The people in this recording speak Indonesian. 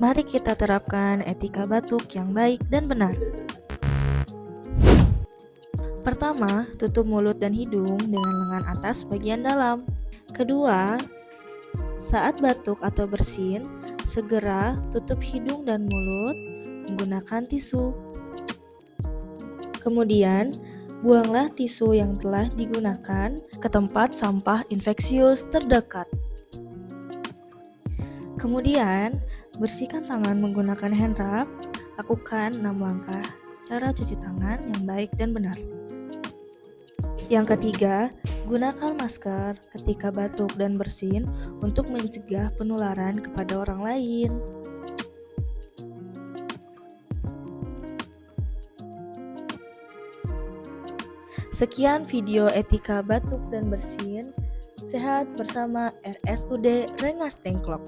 Mari kita terapkan etika batuk yang baik dan benar. Pertama, tutup mulut dan hidung dengan lengan atas bagian dalam. Kedua, saat batuk atau bersin, segera tutup hidung dan mulut menggunakan tisu. Kemudian, buanglah tisu yang telah digunakan ke tempat sampah infeksius terdekat. Kemudian, bersihkan tangan menggunakan hand rub. Lakukan 6 langkah cara cuci tangan yang baik dan benar. Yang ketiga, gunakan masker ketika batuk dan bersin untuk mencegah penularan kepada orang lain. Sekian video etika batuk dan bersin. Sehat bersama RSUD Rengas Dengklok.